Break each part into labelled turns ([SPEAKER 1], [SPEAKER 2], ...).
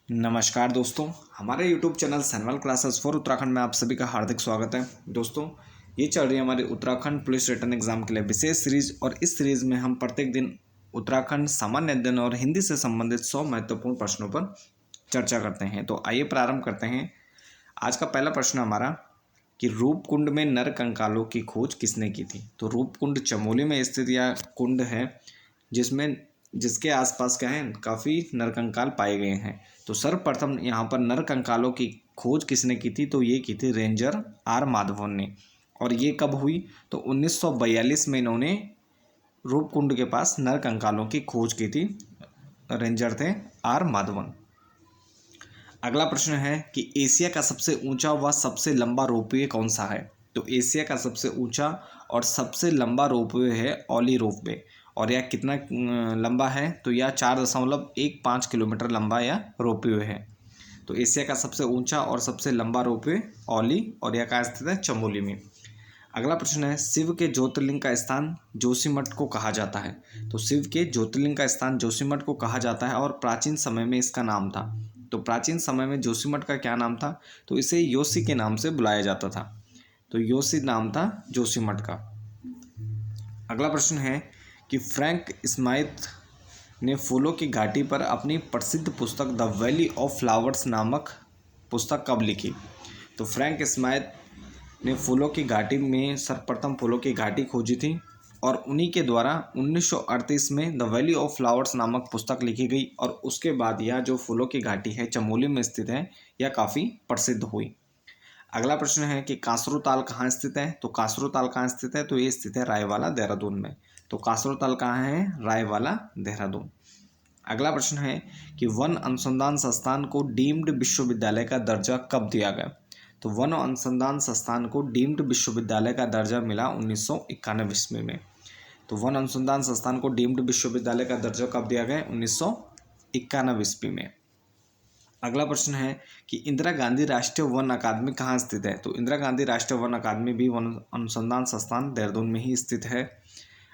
[SPEAKER 1] नमस्कार दोस्तों, हमारे YouTube channel Sainwal classes for Uttarakhand में आप सभी का हार्दिक स्वागत है। दोस्तों, ये चल रही है हमारी उत्तराखंड पुलिस रिटन एग्जाम के लिए विशेष सीरीज और इस सीरीज में हम प्रत्येक दिन उत्तराखंड सामान्य अध्ययन और हिंदी से संबंधित 100 महत्वपूर्ण प्रश्नों पर चर्चा करते हैं। तो आइए प्रारंभ करते हैं। आज का पहला प्रश्न हमारा कि रूपकुंड में नर कंकालों की खोज किसने की थी। तो रूपकुंड चमोली में स्थित यह कुंड है जिसके आसपास क्या है, काफ़ी नरकंकाल पाए गए हैं। तो सर्वप्रथम यहाँ पर नरकंकालों की खोज किसने की थी, तो ये की थी रेंजर आर माधवन ने। और ये कब हुई, तो 1942 में इन्होंने रूपकुंड के पास नरकंकालों की खोज की थी। रेंजर थे आर माधवन। अगला प्रश्न है कि एशिया का सबसे ऊंचा व सबसे लंबा रोपवे कौन सा है। तो एशिया का सबसे ऊंचा और सबसे लंबा रोपवे है ओली रोपवे। और यह कितना लंबा है, तो यह 4.15 किलोमीटर लंबा यह रोपवे है। तो एशिया का सबसे ऊंचा और सबसे लंबा रोपवे ओली, और यह कहाँ स्थित है, चमोली में। अगला प्रश्न है शिव के ज्योतिर्लिंग का स्थान जोशीमठ को कहा जाता है। तो शिव के ज्योतिर्लिंग का स्थान जोशीमठ को कहा जाता है और प्राचीन समय में इसका नाम था। तो प्राचीन समय में जोशीमठ का क्या नाम था, तो इसे योशी के नाम से बुलाया जाता था। तो योशी नाम था जोशीमठ का। अगला प्रश्न है कि फ्रैंक स्माइथ ने फूलों की घाटी पर अपनी प्रसिद्ध पुस्तक द वैली ऑफ फ्लावर्स नामक पुस्तक कब लिखी। तो फ्रैंक स्माइथ ने फूलों की घाटी में सर्वप्रथम फूलों की घाटी खोजी थी और उन्हीं के द्वारा 1938 में द वैली ऑफ फ्लावर्स नामक पुस्तक लिखी गई। और उसके बाद यह जो फूलों की घाटी है चमोली में स्थित है, यह काफ़ी प्रसिद्ध हुई। अगला प्रश्न है कि कासरू ताल कहाँ स्थित है। तो कासरू ताल कहाँ स्थित है, तो ये स्थित है रायवाला देहरादून में। तो कासरू ताल कहाँ है, रायवाला देहरादून। अगला प्रश्न है कि वन अनुसंधान संस्थान को डीम्ड विश्वविद्यालय का दर्जा कब दिया गया। तो वन अनुसंधान संस्थान को डीम्ड विश्वविद्यालय का दर्जा मिला 1991 ईस्वी में। तो वन अनुसंधान संस्थान को डीम्ड विश्वविद्यालय का दर्जा कब दिया गया, 1991 ईस्वी में। अगला प्रश्न है कि इंदिरा गांधी राष्ट्रीय वन अकादमी कहाँ स्थित है। तो इंदिरा गांधी राष्ट्रीय वन अकादमी भी वन अनुसंधान संस्थान देहरादून में ही स्थित है।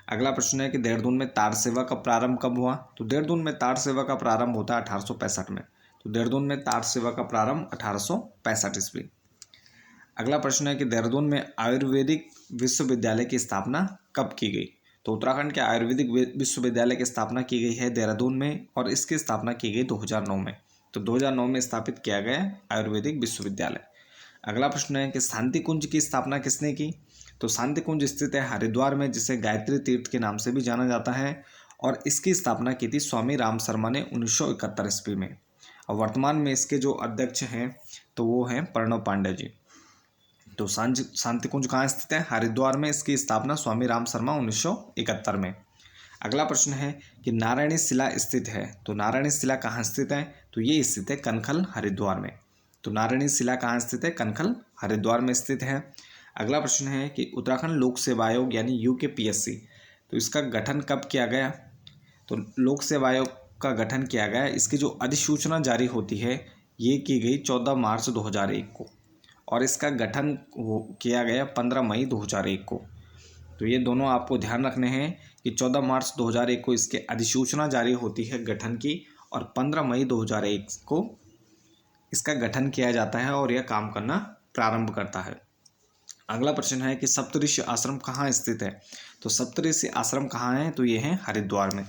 [SPEAKER 1] अगला प्रश्न है कि देहरादून में तार सेवा का प्रारंभ कब हुआ। तो देहरादून में तार सेवा का प्रारंभ होता है 1865 में। तो देहरादून में तार सेवा का प्रारंभ 1865 ईस्वी। अगला प्रश्न है कि देहरादून में आयुर्वेदिक विश्वविद्यालय की स्थापना कब की गई। तो उत्तराखंड के आयुर्वेदिक विश्वविद्यालय की स्थापना की गई है देहरादून में और इसकी स्थापना की गई 2009 में। तो 2009 में स्थापित किया गया आयुर्वेदिक विश्वविद्यालय। अगला प्रश्न है कि शांति कुंज की स्थापना किसने की। तो शांति कुंज स्थित है हरिद्वार में, जिसे गायत्री तीर्थ के नाम से भी जाना जाता है। और इसकी स्थापना की थी स्वामी राम शर्मा ने 1971 ईस्वी में। और वर्तमान में इसके जो अध्यक्ष हैं तो वो हैं प्रणव पांडे जी। तो शांति कुंज कहाँ स्थित है, हरिद्वार में। इसकी स्थापना स्वामी राम शर्मा 1971 में। अगला प्रश्न है कि नारायणी शिला स्थित है। तो नारायणी शिला कहाँ स्थित है, तो ये स्थित है कनखल हरिद्वार में। तो नारायणी शिला कहाँ स्थित है, कनखल हरिद्वार में स्थित है। अगला प्रश्न है कि उत्तराखंड लोक सेवा आयोग यानी यूकेपीएससी, तो इसका गठन कब किया गया। तो लोक सेवा आयोग का गठन किया गया, इसकी जो अधिसूचना जारी होती है ये की गई 14 मार्च 2001 को और इसका गठन किया गया 15 मई 2001 को। तो ये दोनों आपको ध्यान रखने हैं कि 14 मार्च 2001 को इसके अधिसूचना जारी होती है गठन की और 15 मई 2001 को इसका गठन किया जाता है और यह काम करना प्रारंभ करता है। अगला प्रश्न है कि सप्तऋषि आश्रम कहाँ स्थित है। तो सप्तऋषि आश्रम कहाँ है, तो ये है हरिद्वार में।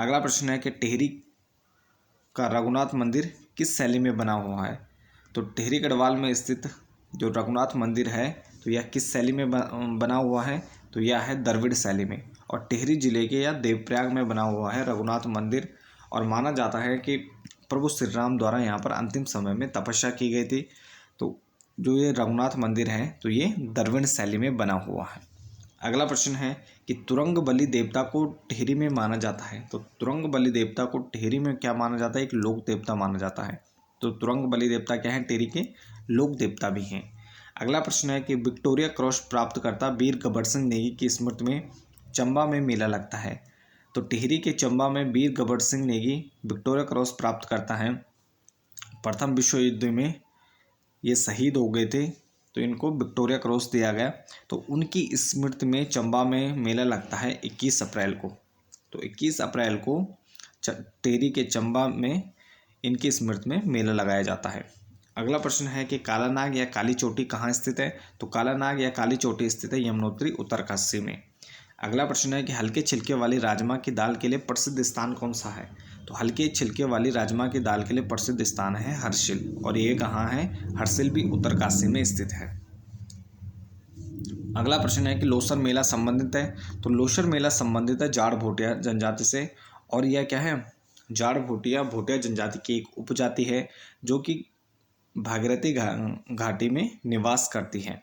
[SPEAKER 1] अगला प्रश्न है कि टिहरी का रघुनाथ मंदिर किस शैली में बना हुआ है। तो टिहरी गढ़वाल में स्थित जो रघुनाथ मंदिर है तो यह किस शैली में बना हुआ है, तो यह है द्रविड़ शैली में। और टिहरी जिले के या देवप्रयाग में बना हुआ है रघुनाथ मंदिर। और माना जाता है कि प्रभु श्री राम द्वारा यहाँ पर अंतिम समय में तपस्या की गई थी। तो जो ये रघुनाथ मंदिर है तो ये द्रविड़ शैली में बना हुआ है। अगला प्रश्न है कि तुरंग बलि देवता को टिहरी में माना जाता है। तो तुरंग बलि देवता को टिहरी में क्या माना जाता है, एक लोक देवता माना जाता है। तो तुरंग बलि देवता क्या है, टिहरी के लोक देवता भी हैं। अगला प्रश्न है कि विक्टोरिया क्रॉस प्राप्तकर्ता वीर गबर सिंह नेगी की स्मृति में चंबा में मेला लगता है। तो टिहरी के चंबा में वीर गबर सिंह नेगी विक्टोरिया क्रॉस प्राप्त करता है। प्रथम विश्व युद्ध में ये शहीद हो गए थे तो इनको विक्टोरिया क्रॉस दिया गया। तो उनकी स्मृति में चंबा में मेला लगता है 21 अप्रैल को। तो 21 अप्रैल को टिहरी के चंबा में इनकी स्मृति में मेला लगाया जाता है। अगला प्रश्न है कि काला नाग या काली चोटी कहाँ स्थित है? तो काला नाग या काली चोटी स्थित है यमुनोत्री उत्तरकाशी में। अगला प्रश्न है कि हल्के छिलके वाली राजमा की दाल के लिए प्रसिद्ध स्थान कौन सा है? तो हल्के छिलके वाली राजमा की दाल के लिए प्रसिद्ध स्थान है हर्षिल, और ये कहाँ है? हर्षिल भी उत्तरकाशी में स्थित है। अगला प्रश्न है कि लोसर मेला संबंधित है? तो लोसर मेला संबंधित है जाड़ भोटिया जनजाति से, और यह क्या है? जाड़ भोटिया जनजाति की एक उपजाति है जो कि भागीरथी घाटी में निवास करती है।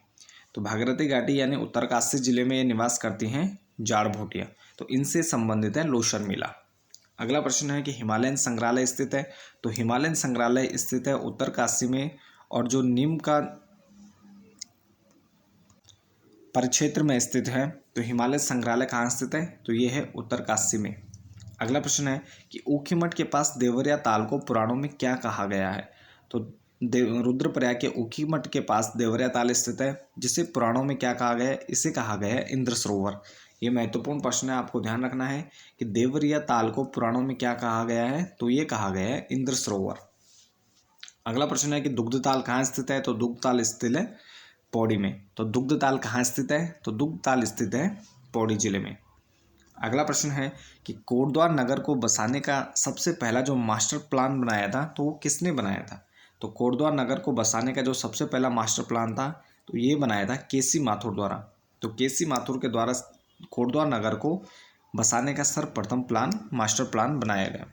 [SPEAKER 1] तो भागीरथी घाटी यानी उत्तरकाशी जिले में ये निवास करती हैं जाड़ भोटिया, तो इनसे संबंधित है लोसर मेला। अगला प्रश्न है कि हिमालयन संग्रहालय स्थित है? तो हिमालयन संग्रहालय स्थित है उत्तरकाशी में, और जो नीम का परिक्षेत्र में स्थित है। तो हिमालय संग्रहालय कहाँ स्थित है? तो ये है उत्तरकाशी में। अगला प्रश्न है कि ऊखीमठ के पास देवरिया ताल को पुराणों में क्या कहा गया है? तो रुद्रप्रयाग के ऊखीमठ के पास देवरिया ताल स्थित है, जिसे पुराणों में क्या कहा गया है? इसे कहा गया है इंद्र सरोवर। ये महत्वपूर्ण प्रश्न है, आपको ध्यान रखना है कि देवरिया ताल को पुराणों में क्या कहा गया है? तो ये कहा गया है इंद्र सरोवर। अगला प्रश्न है कि दुग्धताल कहाँ स्थित है? तो दुग्धताल स्थित है पौड़ी में। तो दुग्धताल कहाँ स्थित है? तो दुग्धताल स्थित है पौड़ी जिले में। अगला प्रश्न है कि कोटद्वार नगर को बसाने का सबसे पहला जो मास्टर प्लान बनाया था, तो वो किसने बनाया था? तो कोटद्वार नगर को बसाने का जो सबसे पहला मास्टर प्लान था, तो ये बनाया था केसी माथुर द्वारा। तो केसी माथुर के द्वारा कोटद्वार नगर को बसाने का सर्वप्रथम मास्टर प्लान बनाया गया।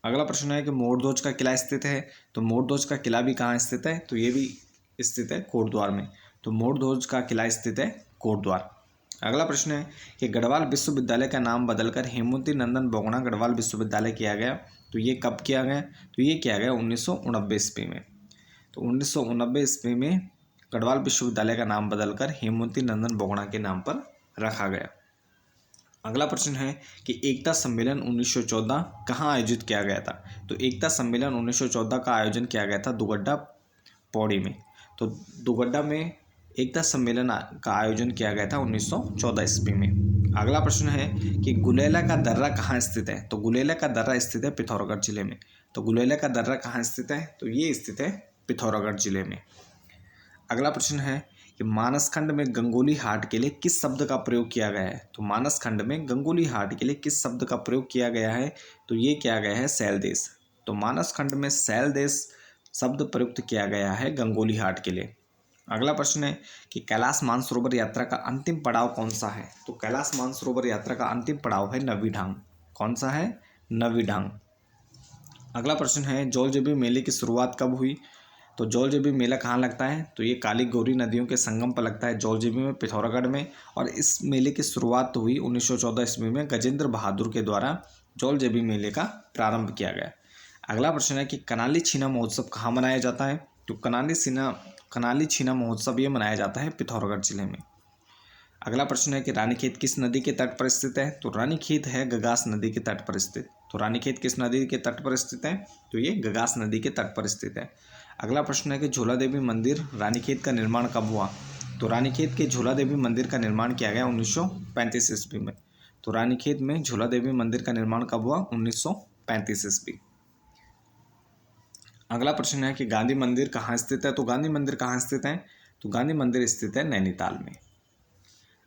[SPEAKER 1] अगला प्रश्न है कि मोरध्वज का किला स्थित है? तो मोरध्वज का किला भी कहाँ स्थित है? तो ये भी स्थित है कोटद्वार में। तो मोरध्वज का किला स्थित है कोटद्वार। अगला प्रश्न है कि गढ़वाल विश्वविद्यालय का नाम बदलकर हेमवती नंदन बहुगुणा गढ़वाल विश्वविद्यालय किया गया, तो ये कब किया गया? तो ये किया गया 1989 ईस्वी में। तो 1989 ईस्वी में गढ़वाल विश्वविद्यालय का नाम बदलकर हेमवती नंदन बहुगुणा के नाम पर रखा गया। अगला प्रश्न है कि एकता सम्मेलन 1914 कहाँ आयोजित किया गया था? तो एकता सम्मेलन 1914 का आयोजन किया गया था दुगड्डा पौड़ी में। तो दुगड्डा में एकता सम्मेलन का आयोजन किया गया था 1914 ईस्वी में। अगला प्रश्न है कि गुलेला का दर्रा कहाँ स्थित है? तो गुलेला का दर्रा स्थित है पिथौरागढ़ जिले में। तो गुलेला का दर्रा कहाँ स्थित है? तो ये स्थित है पिथौरागढ़ जिले में। अगला प्रश्न है कि मानसखंड में गंगोली हाट के लिए किस शब्द का प्रयोग किया गया है? तो मानसखंड में गंगोली हाट के लिए किस शब्द का प्रयोग किया गया है? तो ये किया गया है शैलदेश। तो मानसखंड में शैलदेश शब्द प्रयुक्त किया गया है गंगोली हाट के लिए। अगला प्रश्न है कि कैलाश मानसरोवर यात्रा का अंतिम पड़ाव कौन सा है? तो कैलाश मानसरोवर यात्रा का अंतिम पड़ाव है नवीढांग। कौन सा है? नवीढांग। अगला प्रश्न है जौलजीबी मेले की शुरुआत कब हुई? तो जौलजीबी मेला कहाँ लगता है? तो ये काली गौरी नदियों के संगम पर लगता है जौलजीबी में, पिथौरागढ़ में। और इस मेले की शुरुआत हुई 1914 ईस्वी में गजेंद्र बहादुर के द्वारा जौलजीबी मेले का प्रारंभ किया गया। अगला प्रश्न है कि कनाली छीना महोत्सव कहाँ मनाया जाता है? तो कनाली छीना महोत्सव ये मनाया जाता है पिथौरागढ़ जिले में। अगला प्रश्न है कि रानीखेत किस नदी के तट पर स्थित है? तो रानीखेत है गगास नदी के तट पर स्थित। तो रानीखेत किस नदी के तट पर स्थित है? तो ये गगास नदी के तट पर स्थित है। अगला प्रश्न है कि झूला देवी मंदिर रानीखेत का निर्माण कब हुआ? तो रानीखेत के झूला देवी मंदिर का निर्माण किया गया 1935 ईस्वी में। तो रानीखेत में झूला देवी मंदिर का निर्माण कब हुआ? 1935 ईस्वी। अगला प्रश्न है कि गांधी मंदिर कहाँ स्थित है? तो गांधी मंदिर कहाँ स्थित है? तो गांधी मंदिर स्थित है नैनीताल में।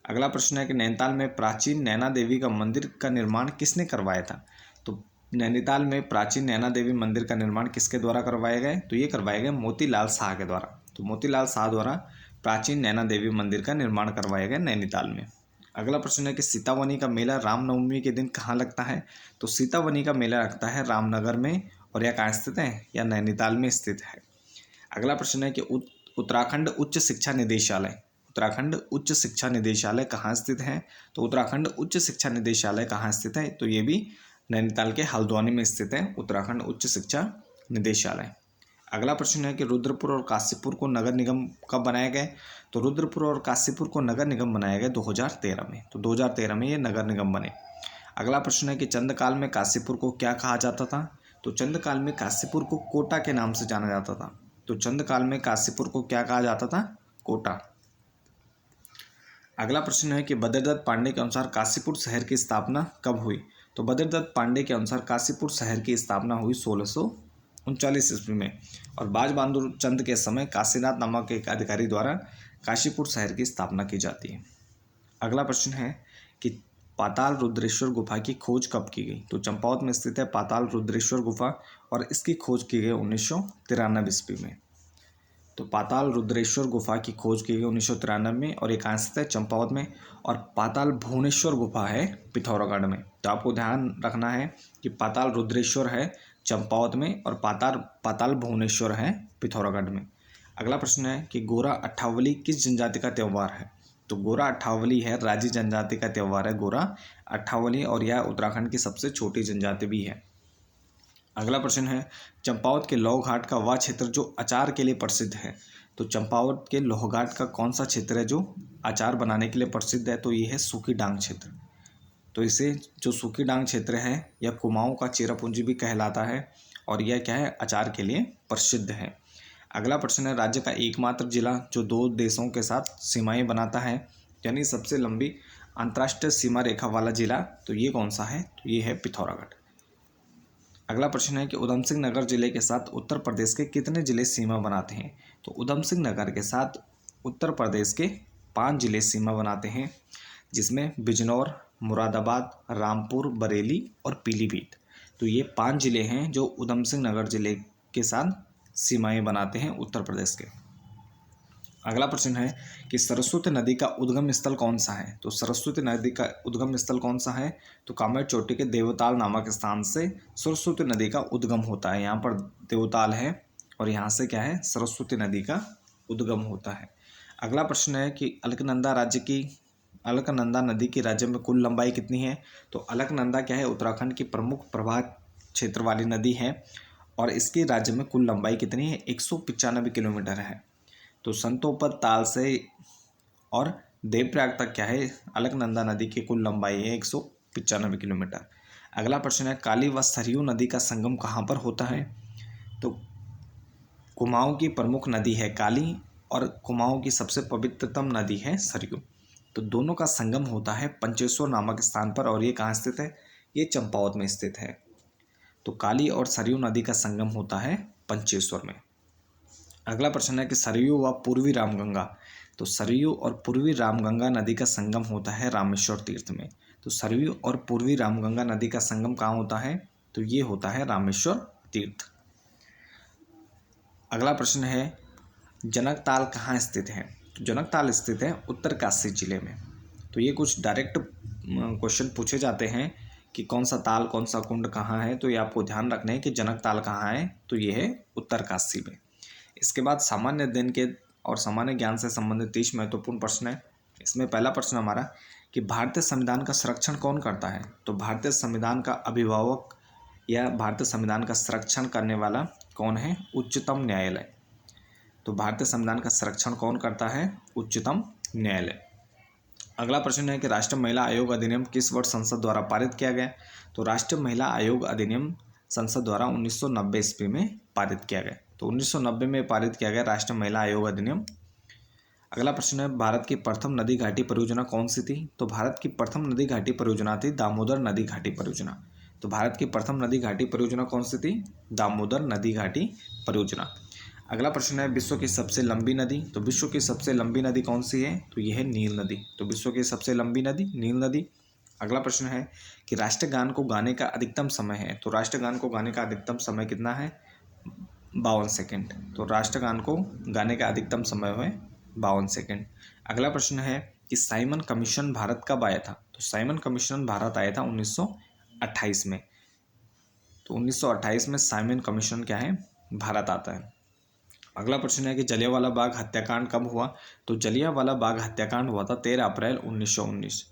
[SPEAKER 1] अगला प्रश्न है कि नैनीताल में प्राचीन नैना देवी का मंदिर का निर्माण किसने करवाया था? तो नैनीताल में प्राचीन नैना देवी मंदिर का निर्माण किसके द्वारा करवाए गए? तो ये करवाए गए मोतीलाल शाह के द्वारा। तो मोतीलाल शाह द्वारा प्राचीन नैना देवी मंदिर का निर्माण करवाया गया नैनीताल में। अगला प्रश्न है कि सीतावनी का मेला रामनवमी के दिन कहाँ लगता है? तो सीतावनी का मेला लगता है रामनगर में, और यह कहाँ स्थित है? या नैनीताल में स्थित है। अगला प्रश्न है कि उत्तराखंड उच्च शिक्षा निदेशालय कहाँ स्थित है? तो उत्तराखंड उच्च शिक्षा निदेशालय कहाँ स्थित है? तो ये भी नैनीताल के हल्द्वानी में स्थित है उत्तराखंड उच्च शिक्षा निदेशालय। अगला प्रश्न है कि रुद्रपुर और काशीपुर को नगर निगम कब बनाया गया? तो रुद्रपुर और काशीपुर को नगर निगम बनाया गया 2013 में। तो 2013 में ये नगर निगम बने। अगला प्रश्न है कि चंद्रकाल में काशीपुर को क्या कहा जाता था? तो चंद्रकाल में काशीपुर को कोटा के नाम से जाना जाता था। तो चंद्रकाल में काशीपुर को क्या कहा जाता था? कोटा। अगला प्रश्न है कि बद्रदत्त पांडे के अनुसार काशीपुर शहर की स्थापना कब हुई? तो बद्रदत्त पांडे के अनुसार काशीपुर शहर की स्थापना हुई 1600 ईस्वी में। और बाज बहादुर चंद के समय काशीनाथ नामक एक अधिकारी द्वारा काशीपुर शहर की स्थापना की जाती है। अगला प्रश्न है कि पाताल रुद्रेश्वर गुफा की खोज कब की गई? तो चंपावत में स्थित है पाताल रुद्रेश्वर गुफा और इसकी खोज की गई 1993 ईस्वी में। तो पाताल रुद्रेश्वर गुफा की खोज की गई 1993 में और ये कहाँ स्थित है? चंपावत में। और पाताल भुवनेश्वर गुफा है पिथौरागढ़ में। तो आपको ध्यान रखना है कि पाताल रुद्रेश्वर है चंपावत में और पाताल भुवनेश्वर है पिथौरागढ़ में। अगला प्रश्न है कि गोरा अट्ठावली किस जनजाति का त्यौहार है? तो गोरा अट्ठावली है राजी जनजाति का त्यौहार है गोरा अट्ठावली, और यह उत्तराखंड की सबसे छोटी जनजाति भी है। अगला प्रश्न है चंपावत के लौह घाट का वह क्षेत्र जो अचार के लिए प्रसिद्ध है? तो चंपावत के लौह घाट का कौन सा क्षेत्र है जो अचार बनाने के लिए प्रसिद्ध है? तो ये है सूखी डांग क्षेत्र। तो इसे जो सूखी डांग क्षेत्र है यह कुमाऊं का चेरापूंजी भी कहलाता है और यह क्या है? अचार के लिए प्रसिद्ध है। अगला प्रश्न है राज्य का एकमात्र जिला जो 2 देशों के साथ सीमाएं बनाता है, यानी सबसे लंबी अंतर्राष्ट्रीय सीमा रेखा वाला जिला, तो ये कौन सा है? तो ये है पिथौरागढ़। अगला प्रश्न है कि उधम सिंह नगर जिले के साथ उत्तर प्रदेश के कितने जिले सीमा बनाते हैं? तो उधम सिंह नगर के साथ उत्तर प्रदेश के 5 जिले सीमा बनाते हैं, जिसमें बिजनौर, मुरादाबाद, रामपुर, बरेली और पीलीभीत। तो ये 5 जिले हैं जो उधम सिंह नगर जिले के साथ सीमाएं बनाते हैं उत्तर प्रदेश के। अगला प्रश्न है कि सरस्वती नदी का उद्गम स्थल कौन सा है? तो सरस्वती नदी का उद्गम स्थल कौन सा है? तो कामेर चोटी के देवताल नामक स्थान से सरस्वती नदी का उद्गम होता है। यहाँ पर देवताल है और यहाँ से क्या है? सरस्वती नदी का उद्गम होता है। अगला प्रश्न है कि अलकनंदा नदी की राज्य में कुल लंबाई कितनी है? तो अलकनंदा क्या है? उत्तराखंड की प्रमुख प्रवाह क्षेत्र वाली नदी है और इसकी राज्य में कुल लंबाई कितनी है? 195 किलोमीटर है। तो संतोपद ताल से और देवप्रयाग तक क्या है? अलकनंदा नदी की कुल लंबाई है 195 किलोमीटर। अगला प्रश्न है काली व सरयू नदी का संगम कहाँ पर होता है? तो कुमाऊं की प्रमुख नदी है काली और कुमाऊं की सबसे पवित्रतम नदी है सरयू। तो दोनों का संगम होता है पंचेश्वर नामक स्थान पर और ये कहाँ स्थित है? ये चंपावत में स्थित है। तो काली और सरयू नदी का संगम होता है पंचेश्वर में। अगला प्रश्न है कि सरयू व पूर्वी रामगंगा, तो सरयू और पूर्वी रामगंगा नदी का संगम होता है रामेश्वर तीर्थ में। तो सरयू और पूर्वी रामगंगा नदी का संगम कहाँ होता है? तो ये होता है रामेश्वर तीर्थ। अगला प्रश्न है जनकताल कहाँ स्थित है? तो जनकताल स्थित है उत्तरकाशी जिले में। तो ये कुछ डायरेक्ट क्वेश्चन पूछे जाते हैं कि कौन सा ताल कौन सा कुंड कहाँ है, तो ये आपको ध्यान रखना है कि जनकताल कहाँ है? तो ये है उत्तरकाशी में। इसके बाद सामान्य अध्ययन के और सामान्य ज्ञान से संबंधित 30 महत्वपूर्ण प्रश्न है। इसमें पहला प्रश्न हमारा कि भारतीय संविधान का संरक्षण कौन करता है? तो भारतीय संविधान का अभिभावक या भारतीय संविधान का संरक्षण करने वाला कौन है? उच्चतम न्यायालय। तो भारतीय संविधान का संरक्षण कौन करता है? उच्चतम न्यायालय। अगला प्रश्न है कि राष्ट्रीय महिला आयोग अधिनियम किस वर्ष संसद द्वारा पारित किया गया? तो राष्ट्रीय महिला आयोग अधिनियम संसद द्वारा 1990 ईस्वी में पारित किया गया। तो 1990 में पारित किया गया राष्ट्रीय महिला आयोग अधिनियम। अगला प्रश्न है भारत की प्रथम नदी घाटी परियोजना कौन सी थी? तो भारत की प्रथम नदी घाटी परियोजना थी दामोदर नदी घाटी परियोजना। तो भारत की प्रथम नदी घाटी परियोजना कौन सी थी? दामोदर नदी घाटी परियोजना। अगला प्रश्न है विश्व की सबसे लंबी नदी। तो विश्व की सबसे लंबी नदी कौन सी है? तो यह है नील नदी। तो विश्व की सबसे लंबी नदी नील नदी। अगला प्रश्न है कि राष्ट्रगान को गाने का अधिकतम समय है। तो राष्ट्रगान को गाने का अधिकतम समय कितना है? 52 सेकेंड। तो राष्ट्रगान को गाने का अधिकतम समय है 52 सेकेंड। अगला प्रश्न है कि साइमन कमीशन भारत कब आया था? तो साइमन कमीशन भारत आया था 1928 में। तो 1928 में साइमन कमीशन क्या है? भारत आता है। अगला प्रश्न है कि जलियांवाला बाग हत्याकांड कब हुआ? तो जलियांवाला बाग हत्याकांड हुआ था 13 अप्रैल 1919।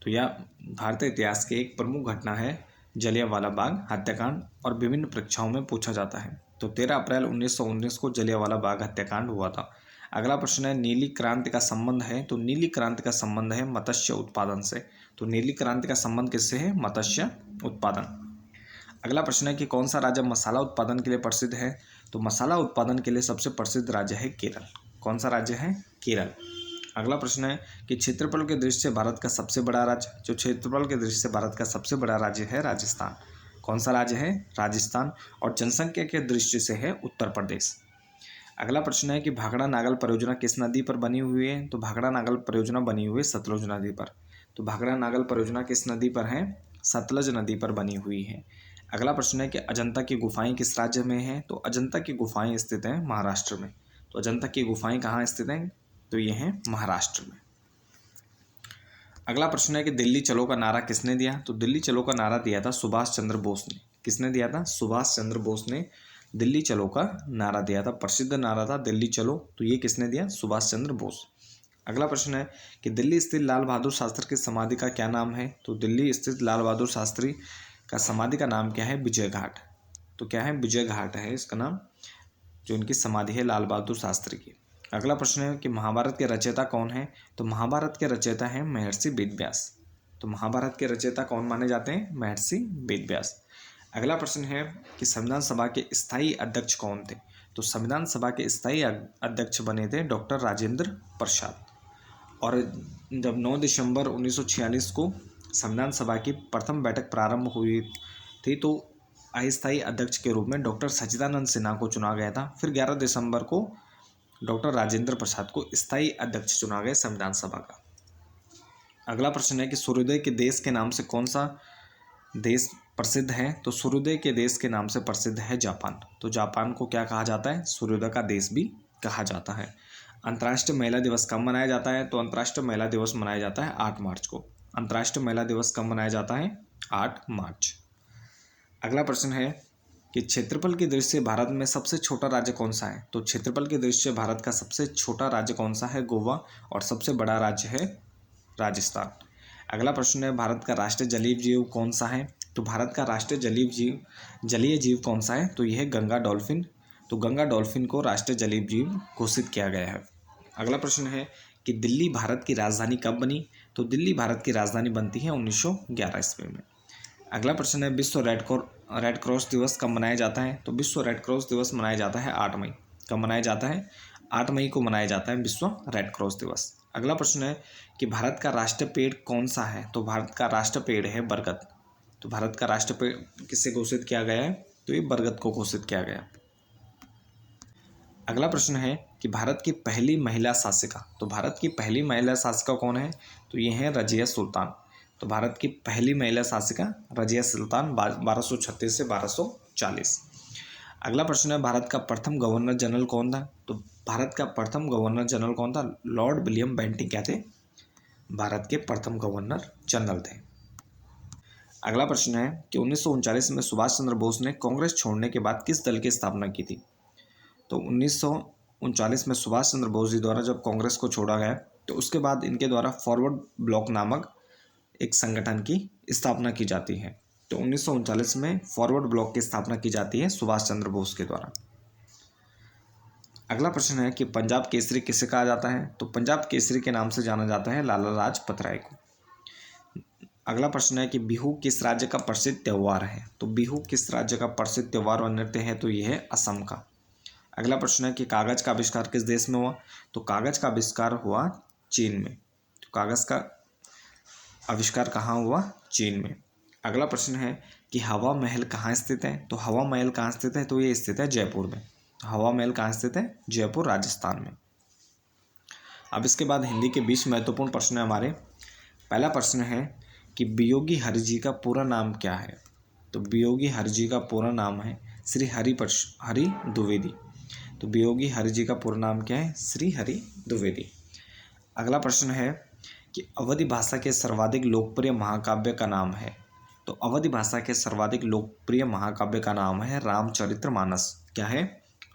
[SPEAKER 1] तो यह भारतीय इतिहास की एक प्रमुख घटना है जलियांवाला बाग हत्याकांड और विभिन्न परीक्षाओं में पूछा जाता है। तो 13 अप्रैल 1919 को जलियांवाला बाग हत्याकांड हुआ था। अगला प्रश्न है नीली क्रांति का संबंध है। तो नीली क्रांति का संबंध है मत्स्य उत्पादन से। तो नीली क्रांति का संबंध किससे है? मत्स्य उत्पादन। अगला प्रश्न है कि कौन सा राज्य मसाला उत्पादन के लिए प्रसिद्ध है? तो मसाला उत्पादन के लिए सबसे प्रसिद्ध राज्य है केरल। कौन सा राज्य है? केरल। अगला प्रश्न है कि क्षेत्रफल के दृष्टि से भारत का सबसे बड़ा राज्य, जो क्षेत्रफल के दृष्टि से भारत का सबसे बड़ा राज्य है राजस्थान। कौन सा राज्य है? राजस्थान। और जनसंख्या के दृष्टि से है उत्तर प्रदेश। अगला प्रश्न है कि भाखड़ा नागल परियोजना किस नदी पर बनी हुई है? तो भाखड़ा नागल परियोजना बनी हुई है सतलुज नदी पर। तो भाखड़ा नागल परियोजना किस नदी पर है? सतलज नदी पर बनी हुई है। अगला प्रश्न है कि अजंता की गुफाएं किस राज्य में हैं? तो अजंता की गुफाएं स्थित हैं महाराष्ट्र में। तो अजंता की गुफाएं कहाँ स्थित हैं? तो ये हैं महाराष्ट्र में। अगला प्रश्न है कि दिल्ली चलो का नारा किसने दिया? तो दिल्ली चलो का नारा दिया था सुभाष चंद्र बोस ने। किसने दिया था? सुभाष चंद्र बोस ने दिल्ली चलो का नारा दिया था। प्रसिद्ध नारा था दिल्ली चलो। तो ये किसने दिया? सुभाष चंद्र बोस। अगला प्रश्न है कि दिल्ली स्थित लाल बहादुर शास्त्री की समाधि का क्या नाम है? तो दिल्ली स्थित लाल बहादुर शास्त्री का समाधि का नाम क्या है? विजय घाट। तो क्या है? विजय घाट है इसका नाम, जो इनकी समाधि है लाल बहादुर शास्त्री की। अगला प्रश्न है कि महाभारत के रचयिता कौन है? तो महाभारत के रचयिता हैं महर्षि वेदव्यास। तो महाभारत के रचयिता कौन माने जाते हैं? महर्षि वेदव्यास। अगला प्रश्न है कि संविधान सभा के स्थायी अध्यक्ष कौन थे? तो संविधान सभा के स्थायी अध्यक्ष बने थे डॉक्टर राजेंद्र प्रसाद। और जब 9 दिसंबर 1946 को संविधान सभा की प्रथम बैठक प्रारंभ हुई थी तो अस्थायी अध्यक्ष के रूप में डॉक्टर सच्चिदानंद सिन्हा को चुना गया था। फिर 11 दिसंबर को डॉक्टर राजेंद्र प्रसाद को स्थायी अध्यक्ष चुना गया संविधान सभा का। अगला प्रश्न है कि सूर्योदय के देश के नाम से कौन सा देश प्रसिद्ध है? तो सूर्योदय के देश के नाम से प्रसिद्ध है जापान। तो जापान को क्या कहा जाता है? सूर्योदय का देश भी कहा जाता है। अंतर्राष्ट्रीय महिला दिवस कब मनाया जाता है? तो अंतर्राष्ट्रीय महिला दिवस मनाया जाता है 8 मार्च को। अंतर्राष्ट्रीय महिला दिवस कब मनाया जाता है? 8 मार्च। अगला प्रश्न है कि क्षेत्रफल की दृष्टि से भारत में सबसे छोटा राज्य कौन सा है? तो क्षेत्रफल की दृष्टि से भारत का सबसे छोटा राज्य कौन सा है? गोवा। और सबसे बड़ा राज्य है राजस्थान। अगला प्रश्न है भारत का राष्ट्रीय जलीय जीव कौन सा है? तो भारत का राष्ट्रीय जलीय जीव कौन सा है? तो यह है गंगा डॉल्फिन। तो गंगा डॉल्फिन को राष्ट्रीय जलीय जीव घोषित किया गया है। अगला प्रश्न है कि दिल्ली भारत की राजधानी कब बनी? तो दिल्ली भारत की राजधानी बनती है 1911 ईस्वी में। अगला प्रश्न है विश्व रेड क्रॉस दिवस कब मनाया जाता है? तो विश्व रेड क्रॉस दिवस मनाया जाता है 8 मई। कब मनाया जाता है? 8 मई को मनाया जाता है विश्व रेड क्रॉस दिवस। अगला प्रश्न है कि भारत का राष्ट्रीय पेड़ कौन सा है? तो भारत का राष्ट्रीय पेड़ है बरगद। तो भारत का राष्ट्रीय पेड़ किससे घोषित किया गया है? तो ये बरगद को घोषित किया गया। अगला प्रश्न है कि भारत की पहली महिला शासिका। तो भारत की पहली महिला शासिका कौन है? तो ये है रजिया सुल्तान। तो भारत की पहली महिला शासिका रजिया सुल्तान 1236 से 1240। अगला प्रश्न है भारत का प्रथम गवर्नर जनरल कौन था? तो भारत का प्रथम गवर्नर जनरल कौन था? लॉर्ड विलियम बेंटिंग क्या थे? भारत के प्रथम गवर्नर जनरल थे। अगला प्रश्न है कि 1939 में सुभाष चंद्र बोस ने कांग्रेस छोड़ने के बाद किस दल की स्थापना की थी? तो 1939 में सुभाष चंद्र बोस जी द्वारा जब कांग्रेस को छोड़ा गया तो उसके बाद इनके द्वारा फॉरवर्ड ब्लॉक नामक एक संगठन की स्थापना की जाती है। तो 1939 में फॉरवर्ड ब्लॉक की स्थापना की जाती है सुभाष चंद्र बोस के द्वारा। अगला प्रश्न है कि पंजाब केसरी किसे कहा जाता है? तो पंजाब केसरी के नाम से जाना जाता है लाला लाजपत राय को। अगला प्रश्न है कि बिहू किस राज्य का प्रसिद्ध त्यौहार है? तो बिहू किस राज्य का प्रसिद्ध त्यौहार और नृत्य है? तो यह है असम का। अगला प्रश्न है कि कागज का आविष्कार किस देश में हुआ? तो कागज का आविष्कार हुआ चीन में। तो कागज का आविष्कार कहाँ हुआ? चीन में। अगला प्रश्न है कि हवा महल कहाँ स्थित है? तो हवा महल कहाँ स्थित है? तो ये स्थित है जयपुर में। तो हवा महल कहाँ स्थित है? जयपुर राजस्थान में। अब इसके बाद हिंदी के 20 महत्वपूर्ण प्रश्न है हमारे। पहला प्रश्न है कि वियोगी हरि जी का पूरा नाम क्या है? तो वियोगी हरि जी का पूरा नाम है श्री हरि द्विवेदी। तो वियोगी हरि जी का पूरा नाम क्या है? श्री हरि द्विवेदी। अगला प्रश्न है कि अवधी भाषा के सर्वाधिक लोकप्रिय महाकाव्य का नाम है? तो अवधी भाषा के सर्वाधिक लोकप्रिय महाकाव्य का नाम है रामचरितमानस। क्या है?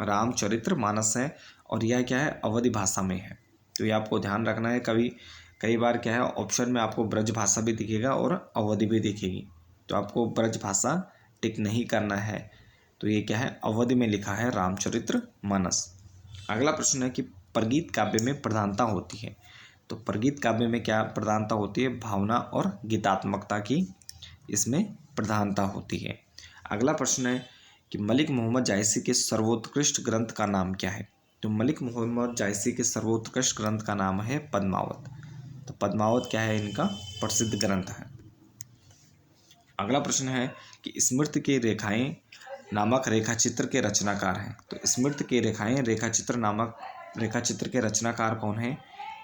[SPEAKER 1] रामचरितमानस है। और यह क्या है? अवधी भाषा में है। तो ये आपको ध्यान रखना है। कई बार क्या है ऑप्शन में आपको ब्रज भाषा भी दिखेगा और अवधी भी दिखेगी, तो आपको ब्रज भाषा टिक नहीं करना है। तो ये क्या है? अवधि में लिखा है रामचरितमानस। अगला प्रश्न है कि प्रगीत काव्य में प्रधानता होती है? तो प्रगीत काव्य में क्या प्रधानता होती है? भावना और गीतात्मकता की इसमें प्रधानता होती है। अगला प्रश्न है कि मलिक मोहम्मद जायसी के सर्वोत्कृष्ट ग्रंथ का नाम क्या है? तो मलिक मोहम्मद जायसी के सर्वोत्कृष्ट ग्रंथ का नाम है पद्मावत। तो पद्मावत क्या है? इनका प्रसिद्ध ग्रंथ है। अगला प्रश्न है कि स्मृति की रेखाएं नामक रेखाचित्र के रचनाकार हैं। तो स्मृति की रेखाएं रेखाचित्र नामक रेखाचित्र के रचनाकार कौन हैं?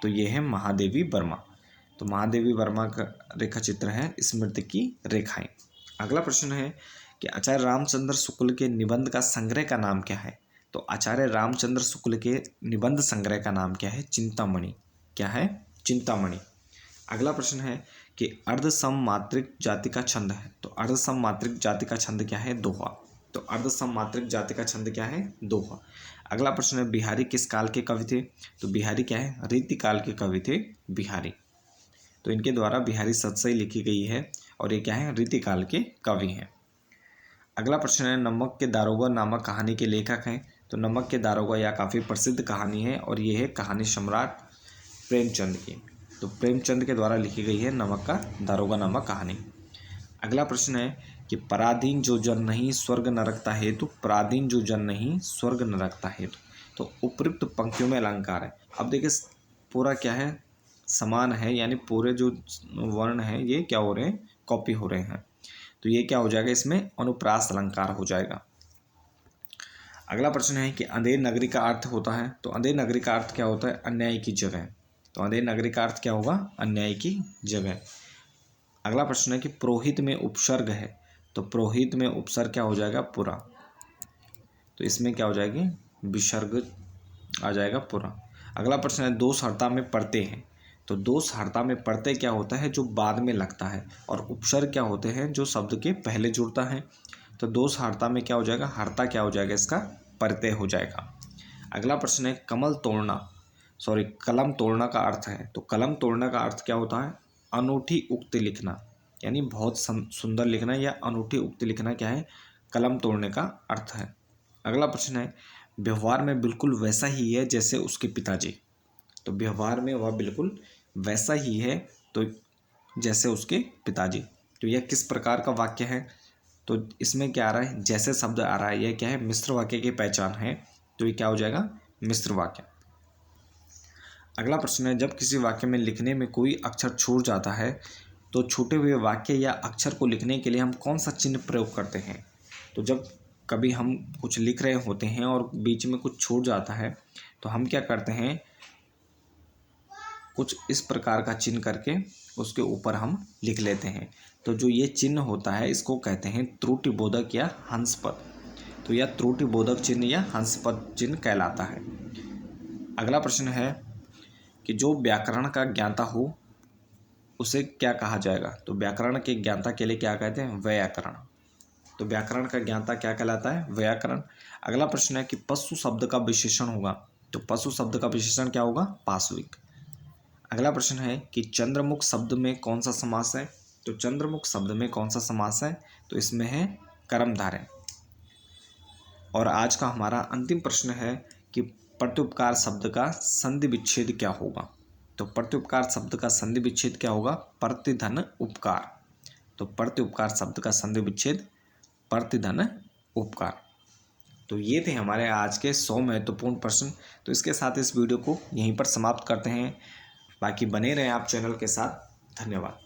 [SPEAKER 1] तो ये है महादेवी वर्मा। तो महादेवी वर्मा का रेखाचित्र है स्मृति की रेखाएं। अगला प्रश्न है कि आचार्य रामचंद्र शुक्ल के निबंध का संग्रह का नाम क्या है? तो आचार्य रामचंद्र शुक्ल के निबंध संग्रह का नाम क्या है? चिंतामणि। क्या है? चिंतामणि। अगला प्रश्न है कि अर्धसममात्रिक जाति का छंद है। तो अर्धसममात्रिक जाति का छंद क्या है? दोहा। तो अर्धसममात्रिक जाति का छंद क्या है? दोहा। अगला प्रश्न है बिहारी किस काल के कवि थे? तो बिहारी क्या है? रीतिकाल के कवि थे बिहारी। तो इनके द्वारा बिहारी सतसई लिखी गई है और ये क्या है? रीतिकाल के कवि हैं। अगला प्रश्न है नमक के दारोगा नामक कहानी के लेखक हैं। तो नमक के दारोगा यह काफ़ी प्रसिद्ध कहानी है और ये है कहानी सम्राट प्रेमचंद की। तो प्रेमचंद के द्वारा लिखी गई है नमक का दारोगा नामक कहानी। अगला प्रश्न है कि पराधीन जो जन नहीं स्वर्ग न रखता हेतु, पराधीन जो जन नहीं स्वर्ग न रखता हेतु। तो उपयुक्त पंक्तियों में अलंकार है। अब देखिए पूरा क्या है? समान है, यानी पूरे जो वर्ण हैं ये क्या हो रहे हैं? कॉपी हो रहे हैं। तो ये क्या हो जाएगा? इसमें अनुप्रास अलंकार हो जाएगा। अगला प्रश्न है कि अंधेर नगरी का अर्थ होता है। तो अंधेर नगरी का अर्थ क्या होता है? अन्याय की जगह। तो अंधेर नगरी का अर्थ क्या होगा? अन्याय की जगह। अगला प्रश्न है कि पुरोहित में उपसर्ग है। तो पुरोहित में उपसर्ग क्या हो जाएगा? पुरा। तो इसमें क्या हो जाएगी? विसर्ग आ जाएगा पुरा। अगला प्रश्न है दोषहर्ता में पढ़ते हैं। तो दोषहर्ता में पढ़ते क्या होता है? जो बाद में लगता है। और उपसर्ग क्या होते हैं? जो शब्द के पहले जुड़ता है। तो दोषहर्ता में क्या हो जाएगा? हर्ता क्या हो जाएगा? इसका पढ़ते हो जाएगा। अगला प्रश्न है कलम तोड़ना का अर्थ है। तो कलम तोड़ना का अर्थ क्या होता है? अनूठी उक्ति लिखना, यानी बहुत सुंदर लिखना या अनूठी उक्ति लिखना क्या है? कलम तोड़ने का अर्थ है। अगला प्रश्न है व्यवहार में बिल्कुल वैसा ही है जैसे उसके पिताजी। तो व्यवहार में वह बिल्कुल वैसा ही है तो जैसे उसके पिताजी। तो यह किस प्रकार का वाक्य है? तो इसमें क्या आ रहा है? जैसे शब्द आ रहा है। यह क्या है? मिश्र वाक्य की पहचान है। तो ये क्या हो जाएगा? मिश्र वाक्य। अगला प्रश्न है जब किसी वाक्य में लिखने में कोई अक्षर छूट जाता है तो छूटे हुए वाक्य या अक्षर को लिखने के लिए हम कौन सा चिन्ह प्रयोग करते हैं? तो जब कभी हम कुछ लिख रहे होते हैं और बीच में कुछ छूट जाता है तो हम क्या करते हैं? कुछ इस प्रकार का चिन्ह करके उसके ऊपर हम लिख लेते हैं। तो जो ये चिन्ह होता है इसको कहते हैं त्रुटिबोधक या हंसपद। तो यह त्रुटिबोधक चिन्ह या हंसपद चिन्ह कहलाता है। अगला प्रश्न है कि जो व्याकरण का ज्ञाता हो उसे क्या कहा जाएगा? तो व्याकरण के ज्ञाता के लिए क्या कहते हैं? व्याकरण। तो व्याकरण का ज्ञाता क्या कहलाता है? व्याकरण। अगला प्रश्न है कि पशु शब्द का विशेषण होगा। तो पशु शब्द का विशेषण क्या होगा? पाशविक। अगला प्रश्न है कि चंद्रमुख शब्द में कौन सा समास है? तो चंद्रमुख शब्द में कौन सा समास है? तो इसमें है कर्मधारय। और आज का हमारा अंतिम प्रश्न है कि प्रत्युपकार शब्द का संधि विच्छेद क्या होगा? तो प्रत्युपकार शब्द का संधि विच्छेद क्या होगा? प्रतिधन उपकार। तो प्रत्युपकार शब्द का संधि विच्छेद प्रतिधन उपकार। तो ये थे हमारे आज के 100 महत्वपूर्ण प्रश्न। तो इसके साथ इस वीडियो को यहीं पर समाप्त करते हैं। बाकी बने रहें आप चैनल के साथ। धन्यवाद।